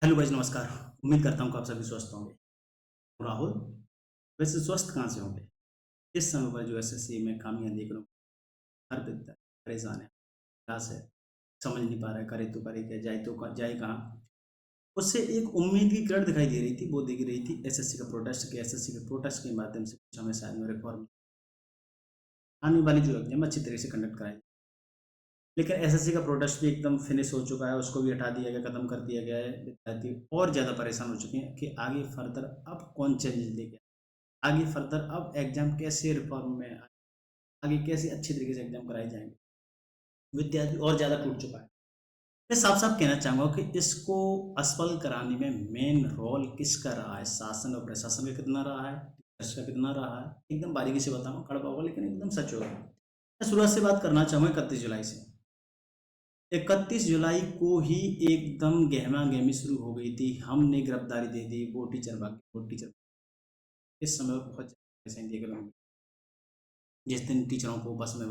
Hello भाई, नमस्कार। उम्मीद करता हूँ कि आप सभी स्वस्थ होंगे। राहुल, वैसे स्वस्थ कहाँ से होंगे? इस समय पर जो एसएससी में खामियां देख रहा हूँ, हर विद्यार्थी परेशान है, निराश है, समझ नहीं पा रहा है, करे तो करे क्या, जाए तो जाए कहाँ। उससे एक उम्मीद की किरण दिखाई दे रही थी, वो दिख रही थी एसएससी का प्रोटेस्ट के माध्यम से कुछ हमें शायद में रिफॉर्म आने वाली जो एग्जाम अच्छी तरीके से कंडक्ट कराई। लेकिन एसएससी का प्रोटेस्ट भी एकदम फिनिश हो चुका है, उसको भी हटा दिया गया, खत्म कर दिया गया है। विद्यार्थी और ज़्यादा परेशान हो चुके हैं कि आगे फर्दर अब कौन चेंजेस लेके आगे फर्दर अब एग्जाम कैसे रिफॉर्म में आगे कैसे अच्छे तरीके से एग्जाम कराए जाएंगे। विद्यार्थी और ज़्यादा टूट चुका है। मैं साफ साफ कहना चाहूँगा कि इसको असफल कराने में मेन रोल किसका रहा है, शासन और प्रशासन का कितना रहा है, टीचर्स का कितना रहा है, एकदम बारीकी से बताऊँगा, कड़वा होगा लेकिन एकदम सच होगा। मैं शुरुआत से बात करना चाहूँगा 31 जुलाई से। 31 जुलाई को ही एकदम गहमा गहमी शुरू हो गई थी, हमने गिरफ्तारी दे दी, वो टीचर भाग गए, वो टीचर। इस समय बहुत ऐसे देखने को मिला। जिस दिन टीचरों को बस में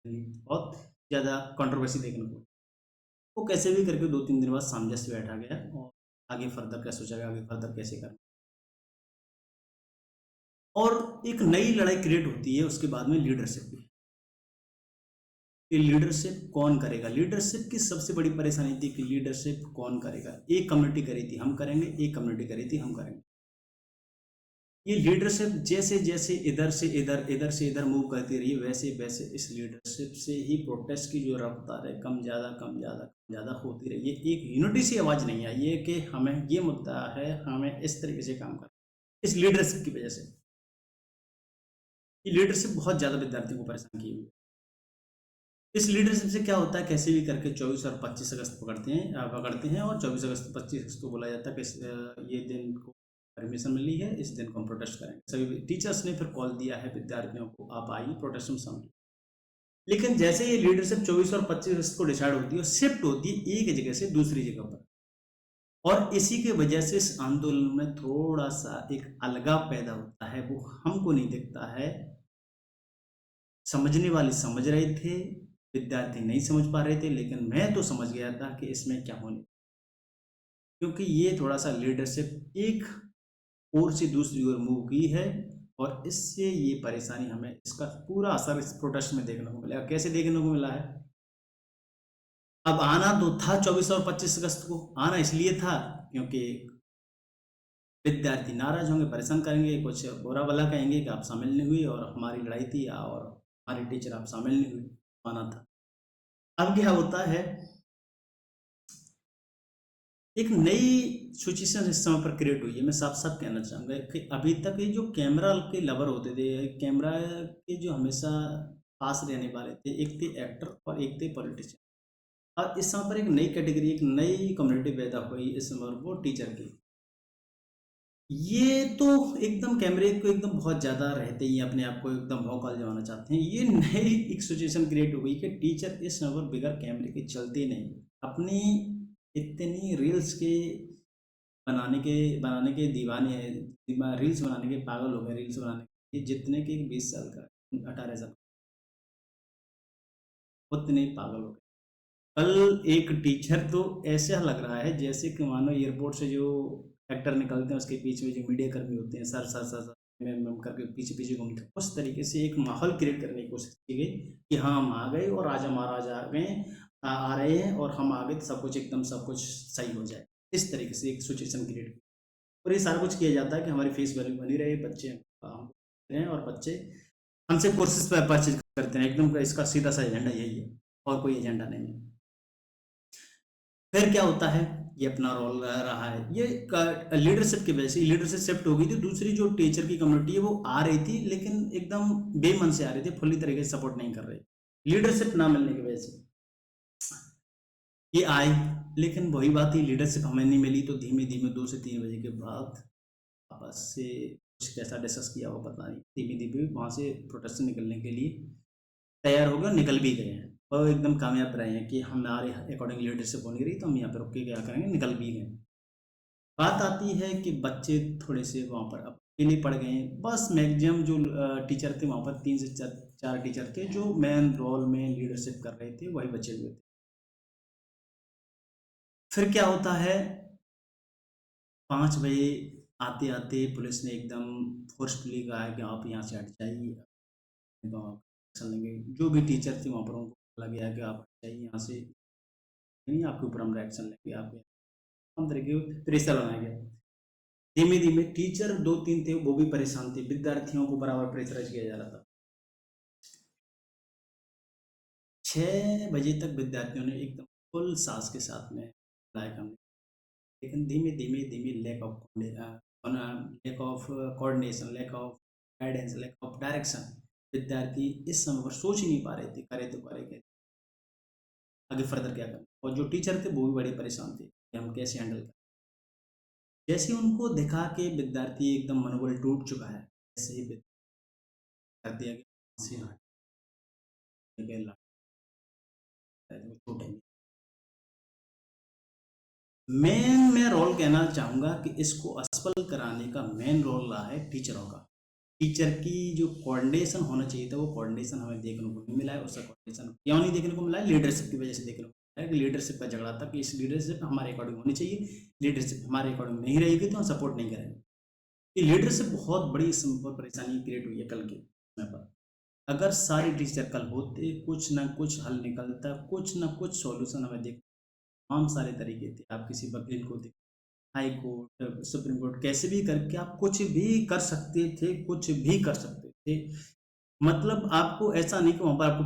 बहुत ज़्यादा कंट्रोवर्सी देखने को, वो कैसे भी करके 2-3 दिन बाद सामंजस्य बैठा गया और आगे फर्दर क्या सोचा गया, आगे फर्दर कैसे करना। और एक नई लड़ाई क्रिएट होती है उसके बाद में लीडरशिप की। कि लीडरशिप कौन करेगा, लीडरशिप की सबसे बड़ी परेशानी थी कि लीडरशिप कौन करेगा। एक कम्युनिटी करी थी हम करेंगे, एक कम्युनिटी करी थी हम करेंगे। ये लीडरशिप जैसे जैसे इधर से इधर इधर से इधर मूव करती रही, वैसे वैसे इस लीडरशिप से ही प्रोटेस्ट की जो रफ्तार है कम ज़्यादा कम ज़्यादा कम ज़्यादा होती रही है। एक यूनिटी सी आवाज़ नहीं आई है कि हमें ये मुद्दा है, हमें इस तरीके से काम करना। इस लीडरशिप की वजह से ये लीडरशिप बहुत ज़्यादा विद्यार्थियों को परेशान की हुई है। इस लीडरशिप से क्या होता है, कैसे भी करके 24 और 25 अगस्त पकड़ते हैं और 24 अगस्त 25 अगस्त को बोला जाता है कि ये दिन को परमिशन मिली है, इस दिन को हम प्रोटेस्ट करेंगे। सभी टीचर्स ने फिर कॉल दिया है विद्यार्थियों को, आप आइए प्रोटेस्ट में शामिल। लेकिन जैसे ये लीडरशिप 24 और 25 अगस्त को डिसाइड होती है, शिफ्ट होती है एक जगह से दूसरी जगह पर। और इसी की वजह से इस आंदोलन में थोड़ा सा एक अलगाव पैदा होता है, वो हमको नहीं दिखता है। समझने वाले समझ रहे थे, विद्यार्थी नहीं समझ पा रहे थे, लेकिन मैं तो समझ गया था कि इसमें क्या होने, क्योंकि ये थोड़ा सा लीडरशिप एक ओर से दूसरी ओर मूव की है। और इससे ये परेशानी हमें इसका पूरा असर इस प्रोटेस्ट में देखने को मिला। कैसे देखने को मिला है, अब आना तो था 24 और 25 अगस्त को, आना इसलिए था क्योंकि विद्यार्थी नाराज होंगे, परेशान करेंगे, कुछ बुरा भला कहेंगे कि आप शामिल नहीं हुई और हमारी लड़ाई थी, और हमारे टीचर आप शामिल नहीं हुई, आना था। अब क्या होता है, एक नई सिचुएशन इस समय पर क्रिएट हुई है। मैं साफ साफ कहना चाहूँगा कि अभी तक ये जो कैमरा के लवर होते थे, कैमरा के जो हमेशा पास रहने वाले थे, एक थे एक्टर और एक थे पॉलिटिशियन। और इस समय पर एक नई कैटेगरी, एक नई कम्युनिटी पैदा हुई इस समय, वो टीचर की। ये तो एकदम कैमरे को एकदम बहुत ज़्यादा रहते ही अपने आप को एकदम भौकाल जमाना चाहते हैं। ये नई एक सिचुएशन क्रिएट हो गई कि टीचर इस समय पर बिगर कैमरे के चलते नहीं। अपनी इतनी रील्स के बनाने के दीवाने हैं, रील्स बनाने के पागल हो गए, रील्स बनाने के जितने के 20 साल का 18 साल उतने पागल हो गए। कल एक टीचर तो ऐसा लग रहा है जैसे कि मानो एयरपोर्ट से जो एक्टर निकलते हैं उसके पीछे में जो मीडिया कर्मी होते हैं, सर सर सर सर करके पीछे पीछे घूमते हैं, उस तरीके से एक माहौल क्रिएट करने की कोशिश की गई कि हाँ हम आ गए और आज महाराज आ गए, आ रहे हैं और हम आ गए तो सब कुछ एकदम सब कुछ सही हो जाए। इस तरीके से एक सिचुएशन क्रिएट की। और ये सारा कुछ किया जाता है कि हमारी फेस वैल्यू बनी रहे, बच्चे हम हैं और बच्चे हमसे कोर्सेज पर परचेज करते हैं। एकदम इसका सीधा सा एजेंडा यही है और कोई एजेंडा नहीं है। फिर क्या होता है, ये अपना रोल रहा है, ये लीडरशिप की वजह से लीडरशिप शिफ्ट हो गई थी। दूसरी जो टीचर की कम्युनिटी है वो आ रही थी, लेकिन एकदम बेमन से आ रही थी, फुल्ली तरीके से सपोर्ट नहीं कर रही, लीडरशिप ना मिलने की वजह से ये आई। लेकिन वही बात ही, लीडरशिप हमें नहीं मिली तो धीमे धीमे 2 से 3 बजे के बाद आपस से कुछ कैसा डिस्कस किया हो पता नहीं, धीमे धीमे वहाँ से प्रोटेस्ट निकलने के लिए तैयार हो गए, निकल भी गए हैं और एकदम कामयाब रहे हैं कि हमारे अकॉर्डिंग लीडरशिप होनी रही तो हम यहाँ पर रुक के क्या करेंगे, निकल भी गए। बात आती है कि बच्चे थोड़े से वहाँ पर अकेले पड़ गए हैं। बस मैक्सिमम जो टीचर थे वहाँ पर 3 से 4 टीचर थे जो मेन रोल में लीडरशिप कर रहे थे, वही बचे हुए थे। फिर क्या होता है, 5 बजे आते आते पुलिस ने एकदम फोर्सफुली कहा है कि आप यहाँ से हट जाइए, तो आप एक्शन लेंगे। जो भी टीचर थे वहाँ पर उनको बोला गया कि आप हट जाइए यहाँ से, नहीं आपके ऊपर हम एक्शन लेंगे, आपके हम तरीके प्रेशर बनाया गया। धीमे धीमे टीचर 2-3 थे वो भी परेशान थे, विद्यार्थियों को बराबर प्रेशराइज किया जा रहा था। 6 बजे तक विद्यार्थियों ने एकदम फुल सांस के साथ में पढ़ाई करनी, लेकिन धीमे धीमे धीमे lack of coordination, lack of guidance, lack of direction, विद्यार्थी इस समय पर सोच ही नहीं पा रहे थे, करे तो करे क्या, आगे फर्दर क्या करें। और जो टीचर थे वो भी बड़े परेशान थे कि हम कैसे हैंडल करें। जैसे ही उनको देखा कि विद्यार्थी एकदम मनोबल टूट चुका है, ऐसे ही कर दिया कि छूटेंगे। मेन मैं रोल कहना चाहूँगा कि इसको असफल कराने का मेन रोल रहा है टीचरों का। टीचर की जो कोऑर्डिनेशन होना चाहिए था वो कोऑर्डिनेशन हमें देखने को नहीं मिला है। उसका कोऑर्डिनेशन क्यों नहीं देखने को मिला है? लीडरशिप की वजह से देखने को मिला है कि लीडरशिप का झगड़ा था कि इस लीडरशिप हमारे अकॉर्डिंग होनी चाहिए, लीडरशिप हमारे अकॉर्डिंग नहीं रहेगी तो हम सपोर्ट नहीं करेंगे। ये लीडरशिप बहुत बड़ी परेशानी क्रिएट हुई है कल के समय पर। अगर सारे टीचर कल होते, कुछ ना कुछ हल निकलता, कुछ ना कुछ सॉल्यूशन हमें देख, तमाम सारे तरीके थे। आप किसी वकील को देख, हाई कोर्ट, सुप्रीम कोर्ट, कैसे भी करके आप कुछ भी कर सकते थे, कुछ भी कर सकते थे। मतलब आपको ऐसा नहीं कि वहाँ पर आपको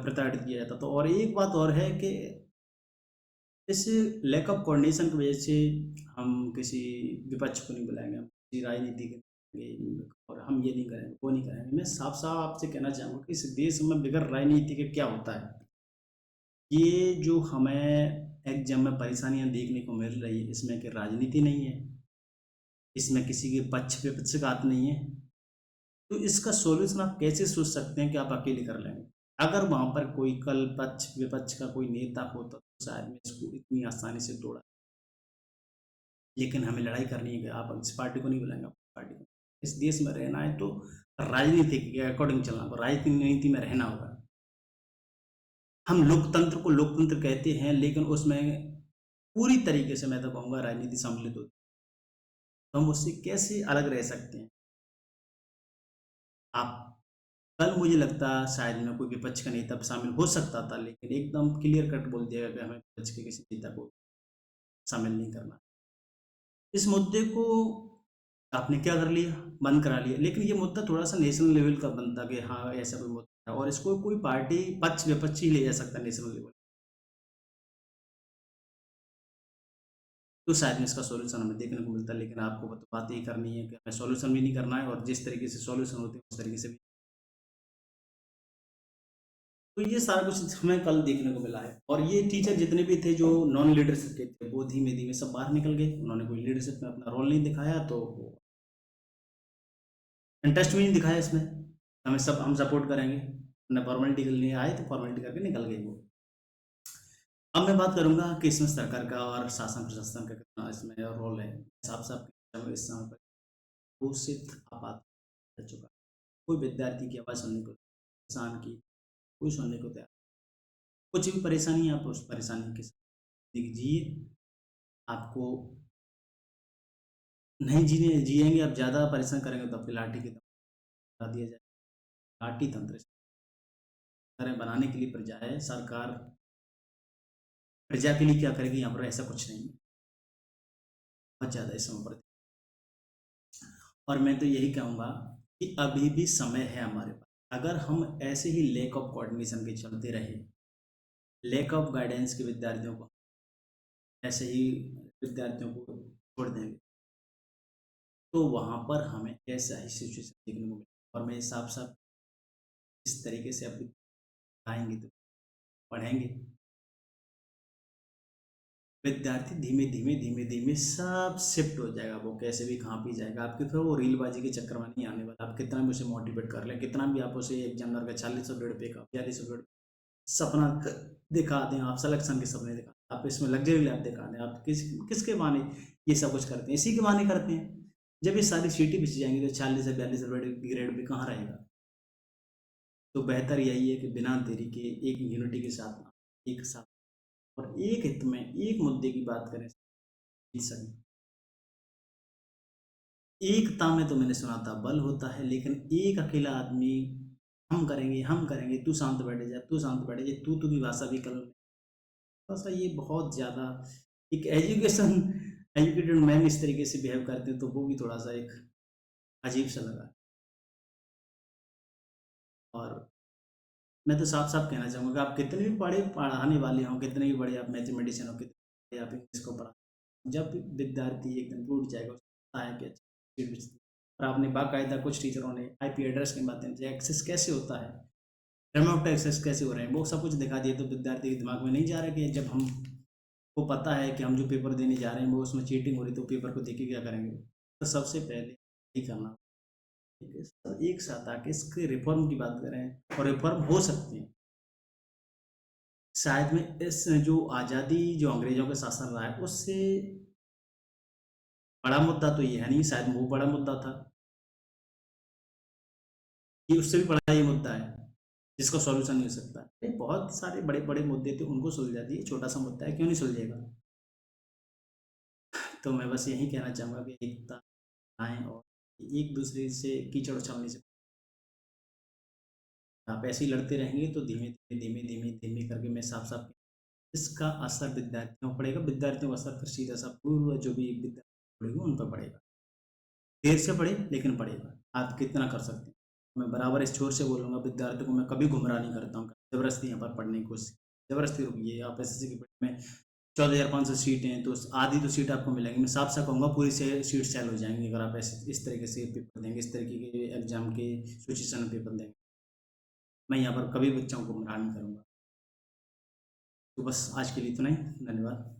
प्रताड़ित किया जाता था। और एक बात और है कि इस लैक ऑफ कोऑर्डिनेशन की वजह से हम किसी विपक्ष को नहीं बुलाएंगे, हम किसी राजनीति के, और हम ये नहीं करेंगे, वो नहीं करेंगे। मैं साफ साफ आपसे कहना चाहूँगा कि इस देश में बगैर राजनीति के क्या होता है। ये जो हमें एग्जाम में परेशानियां देखने को मिल रही है, इसमें कि राजनीति नहीं है, इसमें किसी के पक्ष विपक्षपात नहीं है। तो इसका सॉल्यूशन आप कैसे सोच सकते हैं कि आप अकेले कर लेंगे? अगर वहां पर कोई कल पक्ष विपक्ष का कोई नेता होता तो शायद मैं इसको इतनी आसानी से तोड़ा। लेकिन हमें लड़ाई करनी है कि आप इस पार्टी को नहीं बुलाएंगे, आप पार्टी को। इस देश में रहना है तो राजनीति के अकॉर्डिंग चलना होगा, राजनीति में रहना होगा। हम लोकतंत्र को लोकतंत्र कहते हैं, लेकिन उसमें पूरी तरीके से मैं तो कहूँगा राजनीति सम्मिलित होती है। तो हम उससे कैसे अलग रह सकते हैं? आप कल मुझे लगता शायद में कोई विपक्ष का नेता शामिल हो सकता था, लेकिन एकदम क्लियर कट बोल दिया कि हमें विपक्ष के किसी नेता को शामिल नहीं करना। इस मुद्दे को आपने क्या कर लिया, बंद करा लिया। लेकिन ये मुद्दा थोड़ा सा नेशनल लेवल का बनता कि हाँ ऐसा कोई मुद्दा है और इसको कोई पार्टी पक्ष विपक्ष ही ले जा सकता है नेशनल लेवल। तो शायद में इसका सॉल्यूशन हमें देखने को मिलता है। लेकिन आपको तो बात यही करनी है कि हमें सॉल्यूशन भी नहीं करना है, और जिस तरीके से सॉल्यूशन होते हैं उस तरीके से भी। तो ये सारा कुछ हमें कल देखने को मिला है। और ये टीचर जितने भी थे जो नॉन लीडरशिप के थे वो धीमे धीमे सब बाहर निकल गए। उन्होंने कोई लीडरशिप में अपना रोल नहीं दिखाया, तो इंटरेस्ट भी नहीं दिखाया इसमें, हमें सब हम सपोर्ट करेंगे। उन्हें फॉर्मेलिटी के लिए आए तो फॉर्मेलिटी करके निकल गए वो। अब मैं बात करूंगा कि इसमें सरकार का और शासन प्रशासन का कितना इसमें रोल है। साफ साफ इस समय पर घोषित आपात कर चुका है। कोई विद्यार्थी की आवाज़ सुनने को, किसान की कोई सुनने को तैयार। कुछ भी परेशानी है आप उस परेशानी के साथ जिए। आपको नहीं जीने जिएंगे, आप ज़्यादा परेशान करेंगे तो आपकी लाठी की बता दिया जाए। लाठी तंत्र इस तरह बनाने के लिए प्रजा है, सरकार प्रजा के लिए क्या करेगी, यहाँ पर ऐसा कुछ नहीं है। बहुत ज़्यादा इस समय पर। और मैं तो यही कहूँगा कि अभी भी समय है हमारे पास। अगर हम ऐसे ही लैक ऑफ कोऑर्डिनेशन के चलते रहे, लैक ऑफ गाइडेंस के विद्यार्थियों को ऐसे ही विद्यार्थियों को छोड़ देंगे, तो वहाँ पर हमें ऐसा ही सिचुएशन देखने को मिलेगा। और मैं साफ साफ इस तरीके से अब आएंगे तो पढ़ेंगे, विद्यार्थी धीमे धीमे धीमे धीमे सब शिफ्ट हो जाएगा। वो कैसे भी कहाँ भी जाएगा, आपके फिर वो रीलबाजी के चक्कर में नहीं आने वाला। आप कितना भी उसे मोटिवेट कर लें, कितना भी आप उसे एग्जाम करके 40 रुपये का 42 रुपये सपना दिखा दें, आप सिलेक्शन के सपने दिखा, आप इसमें लग्जरी लाइफ दिखा दें, आप किसके बहाने ये सब कुछ करते हैं? इसी के बहाने करते हैं। जब ये सारी सीटें बिछ जाएंगी तो 40 से 42 रुपये की ग्रेड भी कहाँ रहेगा? तो बेहतर यही है कि बिना देरी के एक यूनिटी के साथ एक साथ और एक हित में एक मुद्दे की बात करें जीत सकते। एकता में तो मैंने सुना था बल होता है, लेकिन एक अकेला आदमी हम करेंगे, तू शांत बैठ जा, तू शांत बैठ जा, तू की भाषा भी कल थोड़ा सा ये बहुत ज़्यादा एक एजुकेटेड मैन इस तरीके से बिहेव करते हैं तो वो भी थोड़ा सा एक अजीब सा लगा। और मैं तो साफ साफ कहना चाहूँगा कि आप कितने भी बड़े पढ़ाने वाले हों, कितने भी बड़े आप मैथमेटिशियन हो, कितने बड़े आप इंग्लिश को पढ़ा, जब विद्यार्थी एकदम टूट जाएगा उसको पता है कि अच्छा और आपने बाकायदा कुछ टीचरों ने आईपी एड्रेस के माध्यम से एक्सेस कैसे होता है, रिमोट एक्सेस कैसे हो रहे हैं, वो सब कुछ दिखा दिया, तो विद्यार्थी के दिमाग में नहीं जा रहा कि जब हम को पता है कि हम जो पेपर देने जा रहे हैं वो उसमें चीटिंग हो रही, तो पेपर को देख के क्या करेंगे। तो सबसे पहले यही करना, एक साथ आके इसके रिफॉर्म की बात करें और रिफॉर्म हो सकती है। शायद में इस जो आज़ादी जो अंग्रेजों के शासन रहा है उससे बड़ा मुद्दा तो ये है नहीं, शायद वो बड़ा मुद्दा था, ये उससे भी बड़ा ये मुद्दा है जिसका सॉल्यूशन नहीं हो सकता। ये बहुत सारे बड़े बड़े मुद्दे थे उनको सुलझा दिए, छोटा सा मुद्दा है क्यों नहीं सुलझेगा। तो मैं बस यही कहना चाहूँगा कि एकता आए और एक दूसरे से कीचड़ उछलने से, आप ऐसे ही लड़ते रहेंगे तो धीमे धीमे धीमे धीमे धीमे करके मैं साफ साफ इसका असर विद्यार्थियों पर पड़ेगा, विद्यार्थियों का असर फिर सीधा सा पूर्व जो भी विद्यार्थी पड़ेगा उन पर पड़ेगा, देर से पड़े लेकिन पड़ेगा। आप कितना कर सकते हैं, मैं बराबर इस छोर से बोलूँगा विद्यार्थियों को, मैं कभी गुमराह नहीं करता हूँ ज़बरदस्ती यहाँ पर पढ़ने की कोशिश, ज़बरदस्ती रुकिए आप एसएससी की पढ़ाई में 14,500 सीटें हैं तो आधी तो सीट आपको मिलेंगी, मैं साफ साफ कहूँगा पूरी से सीट सेल हो जाएंगी अगर आप ऐसे इस तरीके से पेपर देंगे, इस तरीके के एग्जाम के सिचुएशन में पेपर देंगे। मैं यहाँ पर कभी बच्चों को गुमराह नहीं करूँगा। तो बस आज के लिए इतना ही, धन्यवाद।